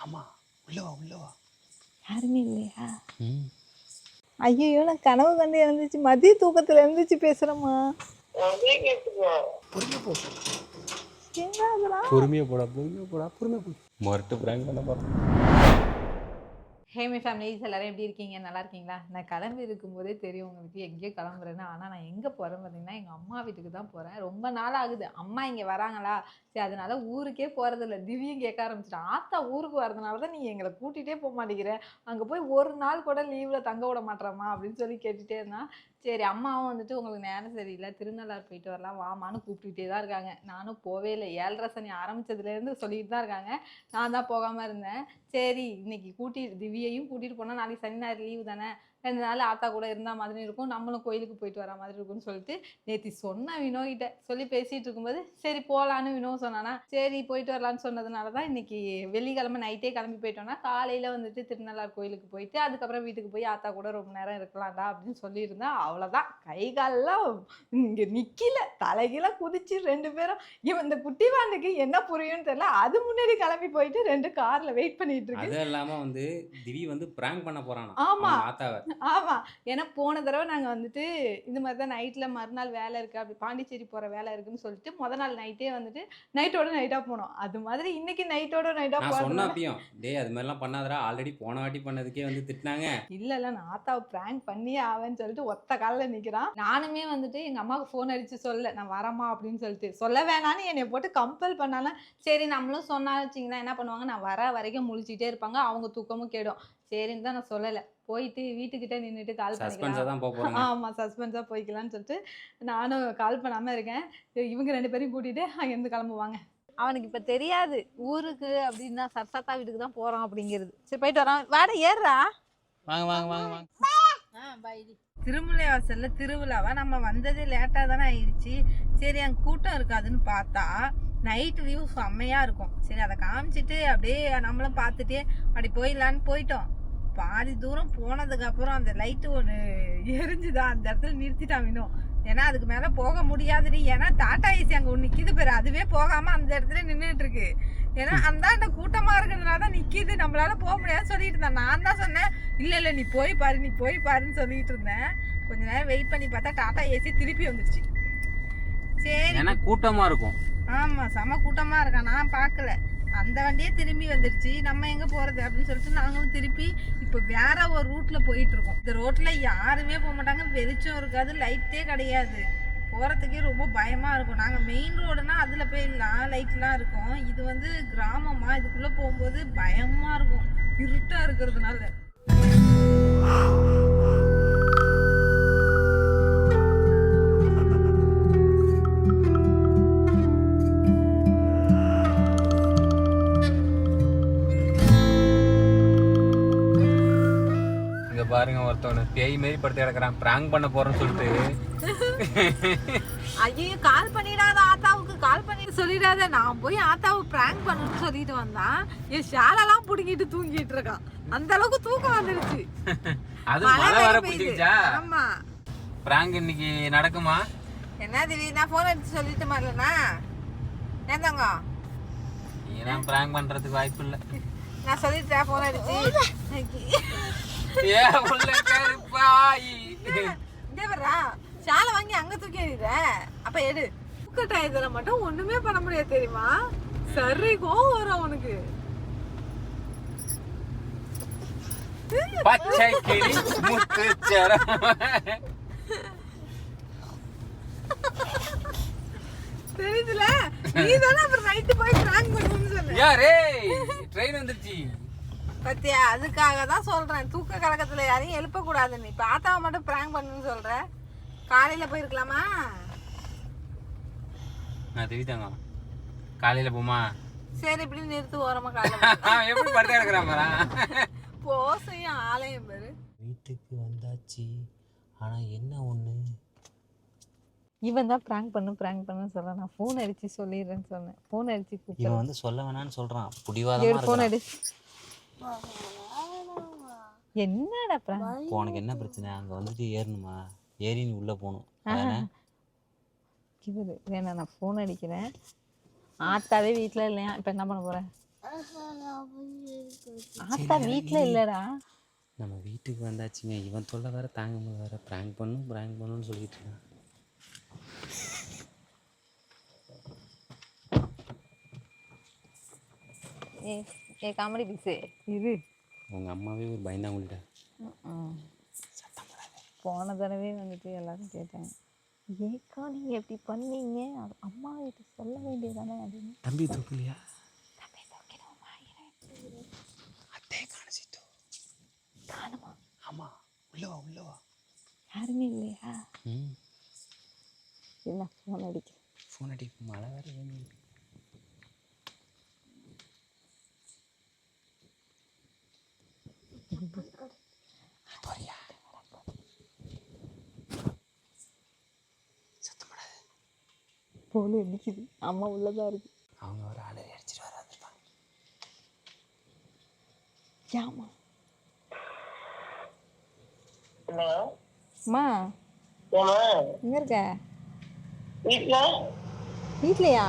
ஆமாம், உள்ளவா. யாருமே இல்லையா? ஐயோ, நான் கனவு கண்டு எழுந்துச்சு, மதிய தூக்கத்துல எழுந்துச்சு பேசுறேம்மா. பொறுமையாக போடா மொரட்டு பிராங்க் பண்ண போகிறோம். ஹேமி ஃபேமிலிஸ் எல்லாரும் எப்படி இருக்கீங்க? நல்லா இருக்கீங்களா? நான் கிளம்பி இருக்கும்போதே தெரியும் உங்களுக்கு எங்கேயோ கிளம்புறேன்னு. ஆனால் நான் எங்கே போகிறேன்னு பார்த்தீங்கன்னா, எங்கள் அம்மா வீட்டுக்கு தான் போகிறேன். ரொம்ப நாள் ஆகுது அம்மா இங்கே வராங்களா, சரி அதனால ஊருக்கே போகிறதில்ல. திவ்யும் கேட்க ஆரம்பிச்சிட்டான், ஆத்தா ஊருக்கு வரதுனால தான் நீ எங்களை கூட்டிகிட்டே போக மாட்டேங்கிற, அங்கே போய் ஒரு நாள் கூட லீவில் தங்க விட மாட்டேறாமா அப்படின்னு சொல்லி கேட்டுகிட்டே இருந்தான். சரி அம்மாவும் வந்துட்டு உங்களுக்கு நேரம் சரியில்லை, திருநள்ளாறு போயிட்டு வரலாம் வாமான்னு கூப்பிட்டுக்கிட்டே தான் இருக்காங்க. நானும் போவே இல்லை. 7:30 சனி ஆரம்பித்ததுலேருந்து சொல்லிட்டு தான் இருக்காங்க. நான் தான் போகாமல் இருந்தேன். சரி இன்னைக்கு திவ்யையும் கூட்டிகிட்டு போனால் நாளைக்கு சனி ஞாயிறு லீவு தானே, 2 நாள் ஆத்தா கூட இருந்தால் மாதிரி இருக்கும், நம்மளும் கோயிலுக்கு போயிட்டு வர மாதிரி இருக்கும்னு சொல்லிட்டு நேற்று சொன்னேன் வினோகிட்ட. சொல்லி பேசிகிட்டு இருக்கும்போது சரி போகலான்னு வினோ சொன்னானா, சரி போயிட்டு வரலான்னு சொன்னதுனால தான் இன்னைக்கு வெள்ளிக்கிழமை நைட்டே கிளம்பி போயிட்டோன்னா காலையில் வந்துட்டு திருநள்ளாறு கோயிலுக்கு போயிட்டு அதுக்கப்புறம் வீட்டுக்கு போய் ஆத்தா கூட ரொம்ப நேரம் இருக்கலாம்டா அப்படின்னு சொல்லியிருந்தேன். அவ்வளோதான், கை காலெல்லாம் இங்கே நிற்கல, தலைகீழ குதிச்சு 2 பேரும். இவன் இந்த குட்டி வாண்டுக்கு என்ன புரியும்னு தெரியல, அது முன்னாடி கிளம்பி போயிட்டு 2 காரில் வெயிட் பண்ணிட்டு இருக்கு. அது இல்லாமல் வந்து திவி வந்து பிராங்க் பண்ண போகிறானா. ஆமாம் ஆத்தாவை. ஆமாம், ஏன்னா போன தடவை நாங்கள் வந்துட்டு இந்த மாதிரி தான் நைட்டில் மறுநாள் வேலை இருக்குது அப்படி பாண்டிச்சேரி போகிற வேலை இருக்குன்னு சொல்லிட்டு முத நாள் நைட்டே வந்துட்டு நைட்டோட நைட்டாக போனோம். அது மாதிரி இன்னைக்கு நைட்டோட நைட்டாக நான் சொன்ன அப்பயும் டேய் அது மாதிரிலாம் பண்ணாதடா, ஆல்ரெடி போன வாட்டி பண்ணதுக்கே வந்து திட்டினாங்க. இல்லை நான் ஆத்தாவை ப்ராங்க் பண்ணியே ஆவேன்னு சொல்லிட்டு ஒத்த காலில் நிற்கிறான். நானுமே வந்துட்டு எங்கள் அம்மாவுக்கு ஃபோன் அடித்து சொல்ல நான் வரமா அப்படின்னு சொல்லிட்டு, சொல்ல வேணான்னு என்னை போட்டு கம்பல் பண்ணாலும் சரி நம்மளும் சொன்னா வச்சிங்கன்னா என்ன பண்ணுவாங்க, நான் வர வரைக்கும் முழிச்சிட்டே இருப்பாங்க, அவங்க தூக்கமும் கேடும். சரின்னு தான் நான் சொல்லலை. போயிட்டு வீட்டுக்கிட்ட நின்றுட்டு கால் பண்ணிக்கலாம். ஆமாம், சஸ்பென்ஸாக போய்க்கலான்னு சொல்லிட்டு நானும் கால் பண்ணாமல் இருக்கேன். இவங்க 2 பேரையும் கூட்டிகிட்டு அங்கேருந்து கிளம்புவாங்க. அவனுக்கு இப்போ தெரியாது ஊருக்கு அப்படின்னா சர்சாத்தா வீட்டுக்கு தான் போகிறோம் அப்படிங்கிறது. சரி போயிட்டு வரான், வாட ஏறுறா. வாங்க. திருமலை வாசல்ல திருவிழாவா, நம்ம வந்ததே லேட்டாக தானே ஆயிடுச்சு. சரி அங்கே கூட்டம் இருக்காதுன்னு பார்த்தா நைட் வியூ செம்மையாக இருக்கும். சரி அதை காமிச்சிட்டு அப்படியே நம்மளும் பார்த்துட்டே அப்படி போயிடலான்னு போயிட்டோம். பாதி தூரம் போனதுக்கப்புறம் அந்த லைட்டு ஒன்று எரிஞ்சுதான், அந்த இடத்துல நிறுத்திட்டான் வினோ. ஏன்னா அதுக்கு மேலே போக முடியாதுடி, ஏன்னா டாடா ஏசி அங்கே ஒன்று நிற்கிது பேர், அதுவே போகாமல் அந்த இடத்துல நின்றுட்டு இருக்கு. ஏன்னா அந்த கூட்டமாக இருக்கிறதுனால தான் நிற்கிது, நம்மளால போக முடியாதுன்னு சொல்லிட்டு இருந்தேன். நான் தான் சொன்னேன் இல்லை நீ போய் பாருன்னு சொல்லிட்டு இருந்தேன். கொஞ்ச நேரம் வெயிட் பண்ணி பார்த்தா டாடா ஏசி திருப்பி வந்துடுச்சு. சரி ஏன்னா கூட்டமாக இருக்கும். ஆமாம் செம கூட்டமாக இருக்கா, நான் பார்க்கல. அந்த வண்டியே திரும்பி வந்துடுச்சு, நம்ம எங்கே போகிறது அப்படின்னு சொல்லிட்டு நாங்களும் திருப்பி இப்போ வேற ஒரு ரூட்டில் போயிட்டுருக்கோம். இந்த ரோட்டில் யாருமே போக மாட்டாங்க, வெளிச்சம் இருக்காது, லைட்டே கிடையாது, போகிறதுக்கே ரொம்ப பயமாக இருக்கும். நாங்கள் மெயின் ரோடுனா அதில் போயிடலாம், லைட்லாம் இருக்கும். இது வந்து கிராமமாக, இதுக்குள்ளே போகும்போது பயமாக இருக்கும் இருட்டாக இருக்கிறதுனால. பாருங்க ஒருத்தவனை பேய் மாரி படுத்து கிடக்குறான், பிராங்க் பண்ண போறேன்னு சொல்லிட்டு. ஐயோ கால் பண்ணிடாத, ஆத்தாவுக்கு கால் பண்ணி சொல்லிடாத, நான் போய் ஆத்தாவை பிராங்க் பண்ணணும்னு சொல்லிட்டு வந்தான். என் ஷாலெல்லாம் புடுங்கிட்டு தூங்கிட்டு இருக்கான், அந்த அளவுக்கு தூக்கம் வந்துடுச்சு. அது மழை வர பிடிச்சிருச்சா? ஆமா. பிராங்க் இன்னைக்கு நடக்குமா என்ன திவி, நான் போன் அடிச்சு சொல்லிட்டு மாட்டேனா ஏந்தாங்க, ஏன்னா பிராங்க் பண்றதுக்கு வாய்ப்பு இல்லை. நான் சொல்லிட்டேன் போன் அடிச்சு. ஷாலை வாங்கி அங்க தூக்கி எறிற, அப்ப எடு. தூக்கட்டாயத்துல மட்டும் ஒண்ணுமே பண்ண முடியாது தெரியுமா, சரி கோவம் வரும் அவனுக்கு. பச்சை கிளி முத்துச்சரம். தெரியுதுல, நீதானே அப்புறம் நைட்டு போய் பிராங்க் பண்ணணும்னு சொன்ன. யாரே ட்ரெயின் வந்துருச்சு பத்தியா, அதுக்காக தான் சொல்றேன், தூக்க கலக்கத்துல யாரையும் எழுப்ப கூடாதுன்னு. இப்ப ஆத்தாவை மட்டும் பிராங்க் பண்ணணும்னு சொல்ற, காலையில போயிருக்கலாமா? நான் தெரிவித்தாங்க காலையில போமா. சரி இப்படி நிறுத்து ஓரமா, காலையில எப்படி படுத்து கிடக்குறான் போசையும் ஆலயம் பேரு. வீட்டுக்கு வந்தாச்சு, ஆனா என்ன ஒண்ணு, இவன் தான் பிராங்க் பண்ணு சொல்ல, நான் போன் அடிச்சு சொல்லிடுறேன்னு சொன்னேன். போன் அடிச்சு கூப்பிட்டு இவன் வந்து சொல்ல வேணான்னு சொல்றான், புடிவாதமா போன் இருக்கு. அடி. என்னடா பிராங்க்? உனக்கு என்ன பிரச்சனை, அங்க வந்துட்டு ஏறணுமா, ஏறி நீ உள்ள போகணும். இவரு வேணா, நான் போன் அடிக்கிறேன். ஆத்தாவே வீட்டுல இல்லையா, இப்ப என்ன பண்ண போறேன்? ஆத்தா வீட்டில் இல்லைடா. நம்ம வீட்டுக்கு வந்தாச்சுங்க. இவன் தொல்லை வேற தாங்க முடியல, வேற ப்ராங்க் பண்ணுன்னு சொல்லிட்டு இருக்கான். ஏ காமெடி பீஸு இது உங்கள் அம்மாவே ஒரு பயந்தாங்கள்ட்ட. போன தடவை வந்துட்டு எல்லாரும் கேட்டாங்க, ஏக்கா நீங்கள் எப்படி பண்ணீங்க, அது அம்மா கிட்ட சொல்ல வேண்டியதானே அப்படின்னு. தம்பி தூக்கலையா? தம்பி தூக்கிடுவோமா? அத்தே காணிச்சிட்டோ. காணுமா? ஆமாம், உள்ளவா. யாருமே இல்லையா? ம், என்ன ஃபோன் அடிக்க? ஃபோன் அடி, மழை வேறு வேணும். போறியா? சத்தப்படாது. ஃபோன் அடிக்குது. அம்மா உள்ளதா இருக்கு. அவங்க ஒரு அலறி அடிச்சிட்டு வர வந்துருப்பாங்க. ஏமா அம்மா எங்க இருக்க? வீட்லையா?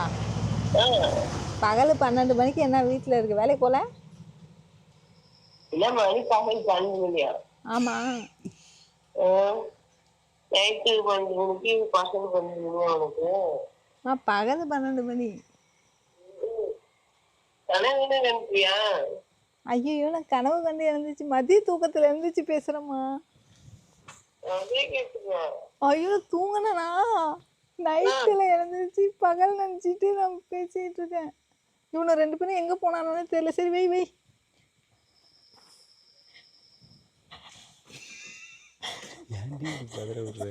பகல் 12 மணிக்கு என்ன வீட்டில் இருக்கு? வேலைக்கு போல? ஆமா. பகல் 12 மணி. ஐயோ, நான் கனவு கண்டு எழுந்துச்சு, மதிய தூக்கத்துல எழுந்துச்சு பேசுறேம்மா. ஐயோ, தூங்கினா நைட்டுல எழுந்துச்சு பகல் நினைச்சிட்டு நான் பேசிட்டு இருக்கேன். இவனை 2 பேரும் எங்க போனானு தெரியல. சரி வை வை. ஏன்டி பதற விடுற?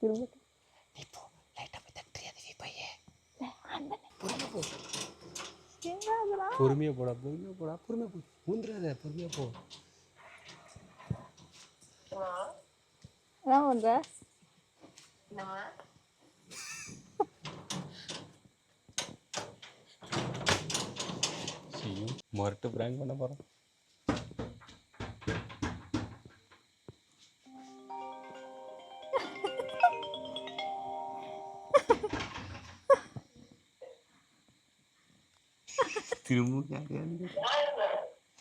திரும்ப இப்போ லைட்டா போய் தட்டுறியா பையே? பொறுமையா போடா. பொறுமையா போ. ஊந்துறாத, பொறுமையா போ. என்ன பண்ற? மொரட்டு பிராங்க் பண்ண போறோம். திரும்ப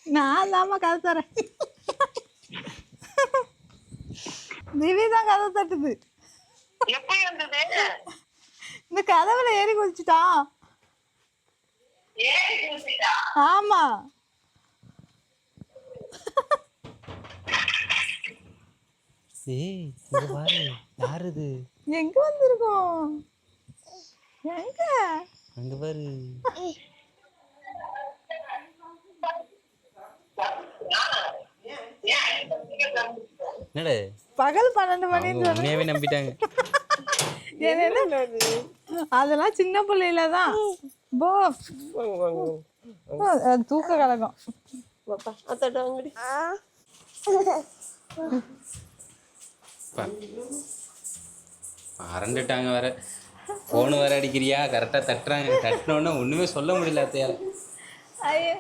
நான் தாம்மா கதை தரேன். திவி தான் கதை தட்டுது. இந்த கதவுல ஏறி குதிச்சுட்டான். ஆமா. ஏய், இங்க பாரு, யார் இது? எங்க வந்திருக்கோம்? எங்க? அங்க பாரு. என்னடா பகல் 12 மணி உண்மையாவே நம்பிட்டாங்க. அதெல்லாம் சின்ன பிள்ளையில தான். தூக்க கலகம். மறந்துட்டாங்க வேற. ஃபோனு வேற அடிக்கிறியா? கரெக்டாக தட்டுறாங்க. தட்டினோடனே ஒன்றுமே சொல்ல முடியல அத்தையால். ஐயோ,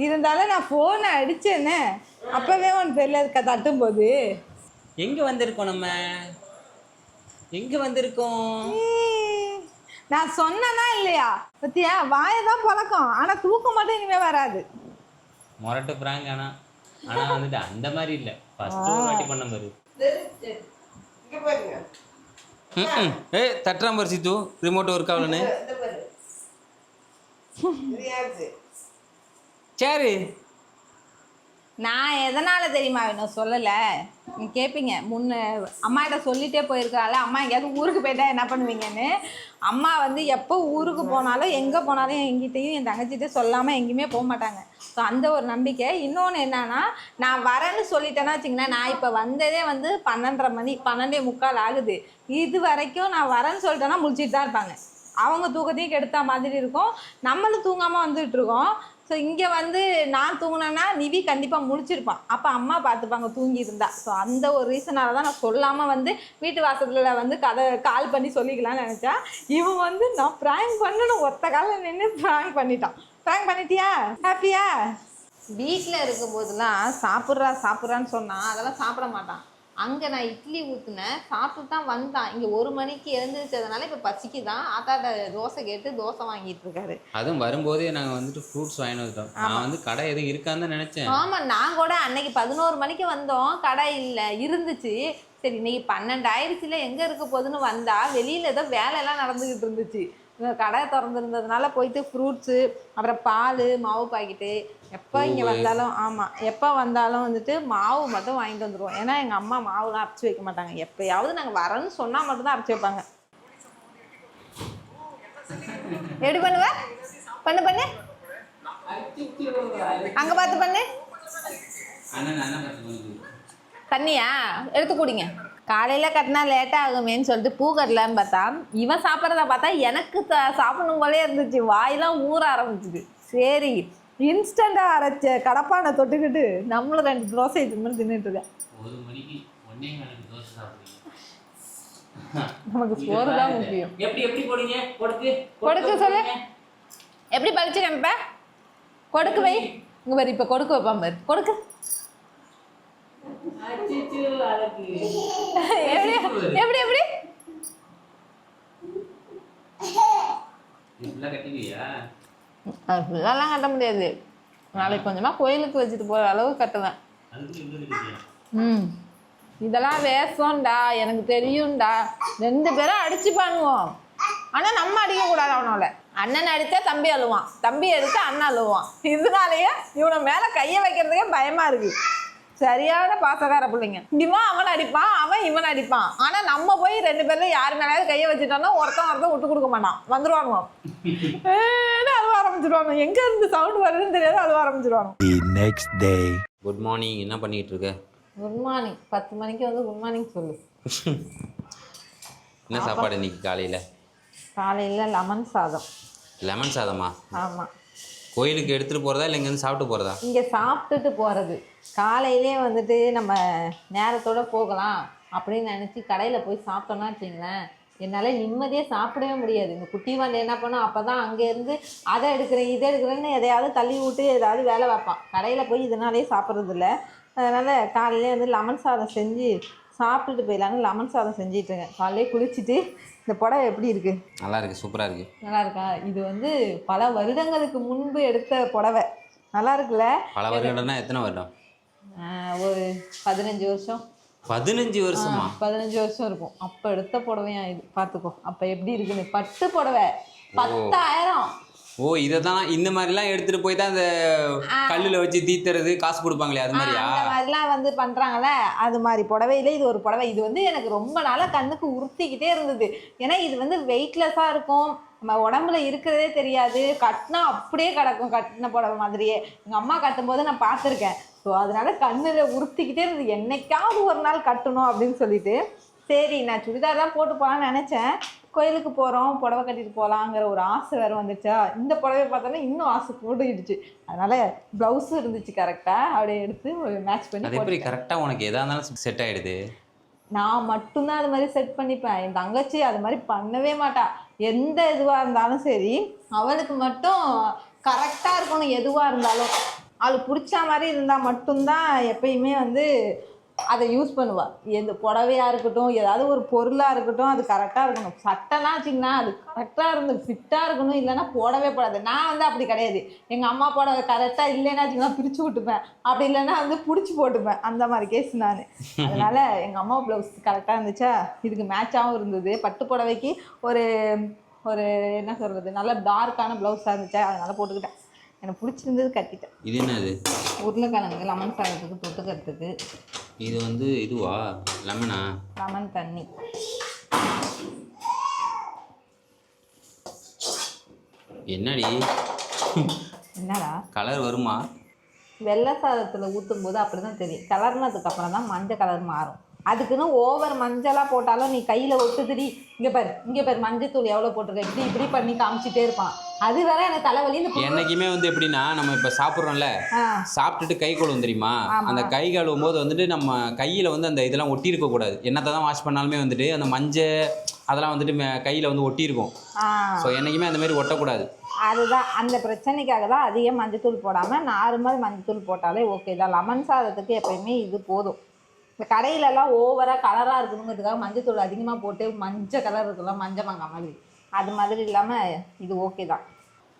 இருந்தாலும் நான் ஃபோனை அடிச்சேன்னே. அப்பவே ஒன்று தெரியல தட்டும் போது. எங்கே வந்திருக்கோம் நம்ம? எங்கே வந்திருக்கோம்? நான் சொன்னேன்னா இல்லையா? பத்தியா, வாயை தான் பழக்கம், ஆனால் தூக்கம் மட்டும் இனிமே வராது. மொரட்டு பிராங்க். ஆனால் வந்துட்டு அந்த மாதிரி இல்லை. ஃபஸ்ட்டு ஒரு வாட்டி பண்ண மாதிரி. ஏய், தட்டுறான் பாரு சித்து. Remote work ஆகலன்னு. சரி, நான் எதனால் தெரியுமா இன்னும் சொல்லலை? நீ கேட்பீங்க, முன்ன அம்மாகிட்ட சொல்லிகிட்டே போயிருக்காள், அம்மா எங்கேயாவது ஊருக்கு போயிட்டா என்ன பண்ணுவீங்கன்னு. அம்மா வந்து எப்போ ஊருக்கு போனாலும் எங்கே போனாலும் என்கிட்டையும் என் தங்கச்சிகிட்ட சொல்லாமல் எங்கேயுமே போக மாட்டாங்க. ஸோ அந்த ஒரு நம்பிக்கை. இன்னொன்று என்னன்னா, நான் வரேன்னு சொல்லிட்டேன்னா வச்சிங்கன்னா, நான் இப்போ வந்ததே வந்து 12:30 மணி, 12:45 ஆகுது. இது வரைக்கும் நான் வரேன்னு சொல்லிட்டேன்னா முடிச்சிட்டு தான் இருப்பாங்க. அவங்க தூக்கத்தையும் கெடுத்த மாதிரி இருக்கும், நம்மளும் தூங்காமல் வந்துட்டுருக்கோம். ஸோ இங்கே வந்து நான் தூங்கினேன்னா நிவி கண்டிப்பாக முடிச்சிருப்பான். அப்போ அம்மா பார்த்துப்பாங்க தூங்கி இருந்தா. ஸோ அந்த ஒரு ரீசனால தான் நான் சொல்லாமல் வந்து வீட்டு வாசலில் வந்து கால் பண்ணி சொல்லிக்கலாம்னு நினச்சா, இவன் வந்து நான் ப்ராங்க் பண்ணணும் ஒத்த காலில் நின்று ப்ராங்க் பண்ணிட்டான். ப்ராங்க் பண்ணிட்டியா? ஹாப்பியா? வீட்டில் இருக்கும்போதெல்லாம் சாப்பிட்றான்னு சொன்னால் அதெல்லாம் சாப்பிட மாட்டான். அங்கே நான் இட்லி ஊற்றுனேன், சாப்பிட்டு தான் வந்தான். இங்கே 1 மணிக்கு எழுந்திரிச்சதுனால இப்போ பசிக்கு தான் ஆத்தாட்ட தோசை கேட்டு தோசை வாங்கிட்டு இருக்காரு. அதுவும் வரும்போதே நாங்கள் வந்துட்டு ஃப்ரூட்ஸ் வாங்கிட்டு வந்துட்டோம். நான் வந்து கடை எதுவும் இருக்கான்னு தான் நினச்சேன். ஆமாம், நான் கூட அன்னைக்கு 11 மணிக்கு வந்தோம், கடை இல்லை, இருந்துச்சு. சரி இன்னைக்கு 12 ஆயிடுச்சுல எங்கே இருக்க போகுதுன்னு வந்தால் வெளியில் ஏதோ வேலையெல்லாம் நடந்துக்கிட்டு இருந்துச்சு. கடை திறந்துருந்ததுனால போயிட்டு ஃப்ரூட்ஸு, அப்புறம் பால், மாவு பாக்கெட்டு, எப்போ இங்கே வந்தாலும் எப்போ வந்தாலும் வந்துட்டு மாவு மட்டும் வாங்கிட்டு வந்துடுவோம். ஏன்னா எங்கள் அம்மா மாவுலாம் அரைச்சி வைக்க மாட்டாங்க. எப்போயாவது நாங்கள் வரேன்னு சொன்னால் மட்டும்தான் அரைச்சி வைப்பாங்க. எப்படி பண்ணுவ? பண்ணு அங்கே பார்த்து பண்ணு. தண்ணியா எடுத்து குடிங்க. காலையில் கட்டினா லேட்டாக ஆகுமேன்னு சொல்லிட்டு பூ கட்டலான்னு பார்த்தா, இவன் சாப்பிட்றத பார்த்தா எனக்கு சாப்பிடணும் போலே இருந்துச்சு. வாயெல்லாம் ஊற ஆரம்பிச்சுது. சரி இன்ஸ்டண்ட்டாக அரைச்ச கடப்பானை தொட்டுக்கிட்டு நம்மளும் 2 தோசை இது மாதிரி தின்னுட்டு இருக்கேன். நமக்கு சோறு தான் முக்கியம். கொடுக்கு சொல்லு, எப்படி பறிச்சு காமிப்ப? கொடுக்கு வை. இங்கே பாரு, இப்போ கொடுக்கு வைப்பான் பாரு. கொடுக்கு எப்படி எப்படி ஃபுல்லாலாம் கட்ட முடியாது. நாளைக்கு கொஞ்சமாக கோயிலுக்கு வச்சுட்டு போகிற அளவு கட்டுவேன். இதெல்லாம் வேஷம்டா, எனக்கு தெரியும்டா. 2 பேரும் அடிச்சு பண்ணுவோம், ஆனால் நம்ம அடிக்கக்கூடாது. அவனால அண்ணன் அடித்தா தம்பி அழுவான், தம்பி எடுத்தா அண்ணன் அழுவான். இதனாலேயே இவனை மேலே கையை வைக்கிறதுக்கே பயமாக இருக்குது. சரியான பாசக்கார பிள்ளைங்க. இவன் அவன் அடிப்பான், அவன் இவன் அடிப்பான். ஆனால் நம்ம போய் 2 பேர்ல யாரு மேலேயாவது கையை வச்சுட்டோம்னா ஒருத்தன் விட்டு கொடுக்க மாட்டான். வந்துடுவாங்க, அழுவ ஆரம்பிச்சிடுவாங்க. எங்க இருந்து சவுண்ட் வருதுன்னு தெரியாது, அழுவ ஆரம்பிச்சிடுவாங்க. Good morning. என்ன பண்ணிட்டு இருக்க? Good morning. 10 மணிக்கு வந்து குட் மார்னிங் சொல்லு. என்ன சாப்பாடு இன்னைக்கு காலையில்? காலையில் லெமன் சாதம். லெமன் சாதமா? ஆமாம். கோயிலுக்கு எடுத்துகிட்டு போகிறதா இல்லை இங்கேருந்து சாப்பிட்டு போகிறதா? இங்கே சாப்பிட்டுட்டு போகிறது. காலையிலே வந்துட்டு நம்ம நேரத்தோடு போகலாம் அப்படின்னு நினச்சி கடையில் போய் சாப்பிட்டோன்னா வச்சிங்களேன், என்னால் நிம்மதியாக சாப்பிடவே முடியாது. இந்த குட்டி வந்து என்ன பண்ணோம், அப்போ தான் அங்கேருந்து அதை எடுக்கிறேன் இதை எடுக்கிறேன்னு எதையாவது தள்ளி விட்டு ஏதாவது வேலை வைப்பான். கடையில் போய் இதனாலே சாப்பிட்றதில்ல. அதனால் காலையிலே வந்து லெமன் சாதம் செஞ்சு சாப்பிட்டுட்டு போயிடலான்னு லெமன் சாதம் செஞ்சிட்ருக்கேன். காலையிலே குளிச்சுட்டு. இந்த புடவை எப்படி இருக்குது? நல்லா இருக்குது, சூப்பராக இருக்குது. நல்லா இருக்கா? இது வந்து பல வருடங்களுக்கு முன்பு எடுத்த புடவை. நல்லா இருக்குல்ல? பல வருடம்னா எத்தனை வருடம்? ஒரு 15 வருஷம். 15 வருஷமா? 15 வருஷம் இருக்கும். அப்போ எடுத்த புடவையா இது, பார்த்துக்கோ அப்போ எப்படி இருக்குன்னு. பட்டு புடவை 10,000. ஓ, இதை தான் இந்த மாதிரிலாம் எடுத்துகிட்டு போய் தான் அந்த கல்லில் வச்சு தீத்துறது, காசு கொடுப்பாங்களே அது மாதிரியா? அந்த மாதிரிலாம் வந்து பண்ணுறாங்களே, அது மாதிரி புடவையில இது ஒரு புடவை. இது வந்து எனக்கு ரொம்ப நாளாக கண்ணுக்கு உறுத்திக்கிட்டே இருந்தது. ஏன்னா இது வந்து வெயிட்லெஸ்ஸாக இருக்கும், நம்ம உடம்புல இருக்கிறதே தெரியாது, கட்டினா அப்படியே கிடக்கும், கட்டின புடவை மாதிரியே. எங்கள் அம்மா கட்டும்போது நான் பார்த்துருக்கேன். ஸோ அதனால கண்ணில் உறுத்திக்கிட்டே இருந்தது, என்னைக்காவது ஒரு நாள் கட்டணும் அப்படின்னு சொல்லிட்டு. சரி நான் சுடிதார் தான் போட்டு போகலான்னு நினச்சேன். கோயிலுக்கு போகிறோம், புடவை கட்டிட்டு போகலாங்கிற ஒரு ஆசை வேறு வந்துச்சா. இந்த புடவை பார்த்தோன்னா இன்னும் ஆசை போட்டுக்கிடுச்சு. அதனால் ப்ளவுஸும் இருந்துச்சு கரெக்டாக, அப்படியே எடுத்து ஒரு மேட்ச் பண்ணி. அது எப்படி கரெக்டாக உனக்கு எதாக இருந்தாலும் செட் ஆகிடுது? நான் மட்டும்தான் அது மாதிரி செட் பண்ணிப்பேன். என் தங்கச்சி அது மாதிரி பண்ணவே மாட்டா. எந்த இதுவாக இருந்தாலும் சரி அவளுக்கு மட்டும் கரெக்டாக இருக்கணும். எதுவாக இருந்தாலும் அவளுக்கு பிடிச்ச மாதிரி இருந்தால் மட்டும்தான் எப்பயுமே வந்து அதை யூஸ் பண்ணுவாள். எந்த புடவையாக இருக்கட்டும், ஏதாவது ஒரு பொருளாக இருக்கட்டும், அது கரெக்டாக இருக்கணும். சட்டைலாம் வச்சிங்கன்னா அது கரெக்டாக இருந்து ஃபிட்டாக இருக்கணும், இல்லைன்னா போடவே போடாது. நான் வந்து அப்படி கிடையாது. எங்கள் அம்மா புடவை கரெக்டாக இல்லைன்னா வச்சிங்கன்னா பிரித்து விட்டுப்பேன், அப்படி இல்லைன்னா வந்து பிடிச்சி போட்டுப்பேன். அந்த மாதிரி கேஸ் நான். அதனால் எங்கள் அம்மா ப்ளவுஸ் கரெக்டாக இருந்துச்சா, இதுக்கு மேட்சாகவும் இருந்தது. பட்டு புடவைக்கு ஒரு ஒரு என்ன சொல்கிறது, நல்ல டார்க்கான ப்ளவுஸாக இருந்துச்சா, அதனால் போட்டுக்கிட்டேன். எனக்கு பிடிச்சிருந்தது கட்டிட்டேன். இது என்னது? உருளைக்கிழங்கு லெமன் சாதத்துக்கு தொட்டுக்கிறதுக்கு. இது வந்து இதுவா? லெமனா? லெமன் தண்ணி. என்னடி என்னடா கலர் வருமா? வெள்ளை சாதத்தில் ஊற்றும் போது அப்படி தான் தெரியும். கலர்னதுக்கு அப்புறம் தான் மஞ்சள் கலர் மாறும். அதுக்குன்னு ஓவர் மஞ்சளாக போட்டாலும் நீ கையில் ஒட்டுதுடி. இங்கே பாரு மஞ்சத்தூள் எவ்வளோ போட்டிருக்க, இப்படி பண்ணி காமிச்சிட்டே இருப்பான். அது வேற எனக்கு தலைவலி. என்னைக்குமே வந்து எப்படின்னா, நம்ம இப்போ சாப்பிட்றோம்ல, சாப்பிட்டுட்டு கை கழுவும் தெரியுமா? அந்த கை கழுவும் போது வந்துட்டு நம்ம கையில் வந்து அந்த இதெல்லாம் ஒட்டி இருக்கக்கூடாது. என்னத்தை தான் வாஷ் பண்ணாலுமே வந்துட்டு அந்த மஞ்சள் அதெல்லாம் வந்துட்டு கையில் வந்து ஒட்டியிருக்கும். ஸோ என்றைக்குமே அந்த மாதிரி ஒட்டக்கூடாது. அதுதான் அந்த பிரச்சனைக்காக தான் அதிகம் மஞ்சத்தூள் போடாமல் நார்மல் மஞ்சத்தூள் போட்டாலே ஓகே தான். லெமன் சாதத்துக்கு எப்பயுமே இது போதும். இந்த கடையிலலாம் ஓவராக கலராக இருக்கணுங்கிறதுக்காக மஞ்சத்தூள் அதிகமாக போட்டு மஞ்சள் கலர் இருக்குல்ல, மஞ்சள் மாங்காய் மாதிரி, அது மாதிரி இல்லாமல் இது ஓகே தான்.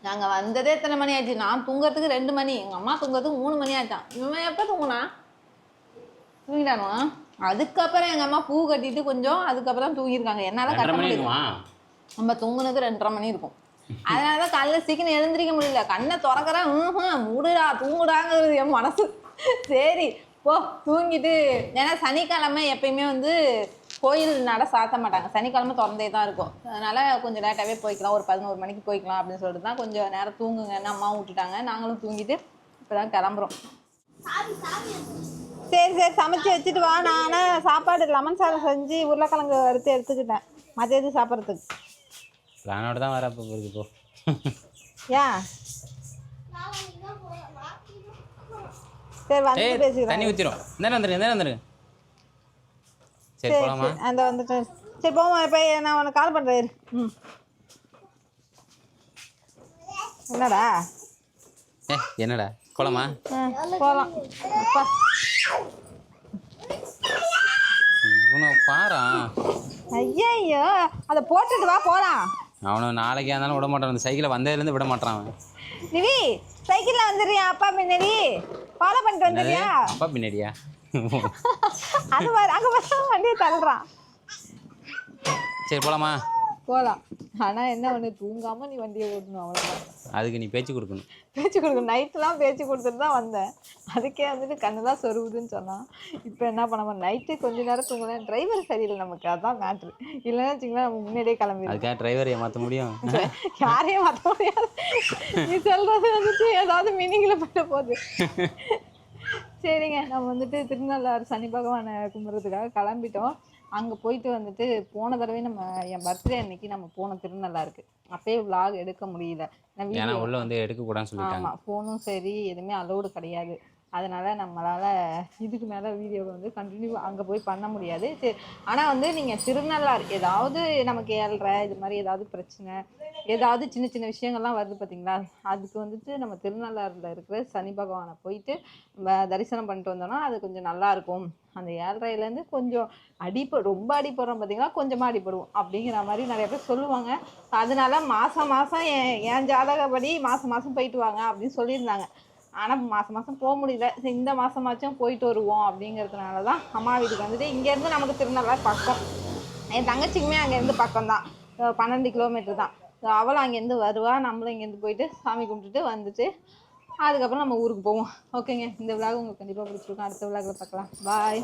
நாங்கள் வந்ததே எத்தனை மணி ஆச்சு? நான் தூங்குறதுக்கு 2 மணி, எங்கள் அம்மா தூங்குறதுக்கு 3 மணி ஆச்சான். இவன் எப்போ தூங்குனா? தூங்கிட்டானோ? அதுக்கப்புறம் எங்கள் அம்மா பூ கட்டிட்டு கொஞ்சம் அதுக்கப்புறம் தூங்கியிருக்காங்க. என்னால் கட்ட முடியும். நம்ம தூங்குனது 2:30 மணி இருக்கும். அதனால தான் காலையில் சீக்கிரம் எழுந்திரிக்க முடியல. கண்ணை திறக்கிறேன், மூடுடா தூங்குடாங்கிறது என் மனசு. சரி போ தூங்கிட்டு. ஏன்னா சனிக்கிழமை எப்பயுமே வந்து கோயில் நட சாத்த மாட்டாங்க, சனிக்கிழமை திறந்தே தான் இருக்கும். அதனால் கொஞ்சம் லேட்டாகவே போய்க்கலாம், ஒரு 11 மணிக்கு போய்க்கலாம் அப்படின்னு சொல்லிட்டு தான் கொஞ்சம் நேரம் தூங்குங்கன்னு அம்மாவும் விட்டுட்டாங்க. நாங்களும் தூங்கிட்டு இப்போ தான் கிளம்புறோம். சரி சரி சமைச்சு வச்சுட்டு வா. நான் சாப்பாடு லெமன் சாதம் செஞ்சு உருளைக்கிழங்கு வறுத்து எடுத்துக்கிட்டேன் மதியத்துக்கு சாப்பிட்றதுக்கு. பிளானோட தான் வரப்போ போகுது போ. ஏன் சரி வந்து பேசிக்கிறேன். தண்ணி ஊற்றிடும். வந்துருங்க. சரி போகலாமா? அந்த வந்துட்டு சரி போமா. இப்போ நான் உனக்கு கால் பண்ணுறேன். என்னடா என்னடா போகலாமா? போகலாம். இவனை பாரா. ஐயோ அதை போட்டுட்டு வா போகலாம். அவனும் நாளைக்கே இருந்தாலும் விட மாட்டான். அந்த சைக்கிளை வந்ததுலேருந்து விட மாட்டான் அவன். நிவி சைக்கிளில் வந்துடுறியா? அப்பா பின்னாடி ஃபாலோ பண்ணிட்டு வந்துடுறியா? அப்பா பின்னாடியா? அது மாதிரி அங்கே பார்த்தா வண்டியை தள்ளுறான். சரி போகலாமா? போகலாம். ஆனால் என்ன ஒன்று, தூங்காமல் நீ வண்டியை ஓட்டணும், அவ்வளோதான். அதுக்கு நீ பேச்சு கொடுக்கணும். பேச்சு கொடுக்கணும். நைட்டுலாம் பேச்சு கொடுத்துட்டு தான் வந்தேன். அதுக்கே வந்துட்டு கண்ணெல்லாம் சொருகுதுன்னு சொன்னான். இப்போ என்ன பண்ண, நைட்டு கொஞ்ச நேரம் தூங்கலாம். டிரைவர் சரியில்லை நமக்கு, அதுதான் மேட்ரு. இல்லைன்னா வச்சுங்களேன் நம்ம முன்னாடியே கிளம்பிடுவோம். அதுக்காக டிரைவரை மாற்ற முடியும்? யாரையும் மாற்ற முடியாது. நீ சொல்கிறது வந்துட்டு ஏதாவது மீனிங்கில் பண்ண போகுது. சரிங்க, நம்ம வந்துட்டு திருநள்ளாறு சனி பகவானை கும்பிட்றதுக்காக கிளம்பிட்டோம். அங்கே போயிட்டு வந்துட்டு போன தடவை நம்ம என் பர்த்டே அன்னைக்கு நம்ம போன திருநள்ளாருக்கு. அப்பயே விலாக் எடுக்க முடியல. ஏன்னா உள்ள வந்து எடுக்கக்கூடாதுன்னு சொல்லிட்டாங்க. ஆமாம், ஃபோனும் சரி எதுவுமே அலோடு கிடையாது. அதனால் நம்மளால் இதுக்கு மேலே வீடியோவை வந்து கண்டினியூ அங்கே போய் பண்ண முடியாது. சரி, ஆனால் வந்து நீங்கள் திருநள்ளாறு ஏதாவது நமக்கு ஏழ்ற இது மாதிரி ஏதாவது பிரச்சனை, ஏதாவது சின்ன சின்ன விஷயங்கள்லாம் வருது பார்த்தீங்களா, அதுக்கு வந்துட்டு நம்ம திருநள்ளாறில் இருக்கிற சனி பகவானை போயிட்டு தரிசனம் பண்ணிட்டு வந்தோம்னா அது கொஞ்சம் நல்லாயிருக்கும். அந்த ஏழ்றையிலேருந்து கொஞ்சம் ரொம்ப அடிப்படுறோம் பார்த்தீங்களா, கொஞ்சமாக அடிப்படுவோம் அப்படிங்கிற மாதிரி நிறைய பேர் சொல்லுவாங்க. அதனால மாதம் என் ஜாதகப்படி மாதம் போயிட்டு வாங்க அப்படின்னு சொல்லியிருந்தாங்க. ஆனால் மாதம் போக முடியல. சரி இந்த மாதமாச்சும் போயிட்டு வருவோம் அப்படிங்கிறதுனால தான் அம்மா வீட்டுக்கு வந்துட்டு இங்கேருந்து நமக்கு திருநள்ளாறு பக்கம். என் தங்கச்சிக்குமே அங்கேருந்து பக்கம் தான், 12 கிலோமீட்டர் தான். அவளும் அங்கேருந்து வருவா, நம்மளும் இங்கேருந்து போயிட்டு சாமி கும்பிட்டுட்டு வந்துட்டு அதுக்கப்புறம் நம்ம ஊருக்கு போவோம். ஓகேங்க, இந்த விலாக் உங்களுக்கு கண்டிப்பாக பிடிச்சிருக்கும். அடுத்த விலாகில் பார்க்கலாம். பாய்.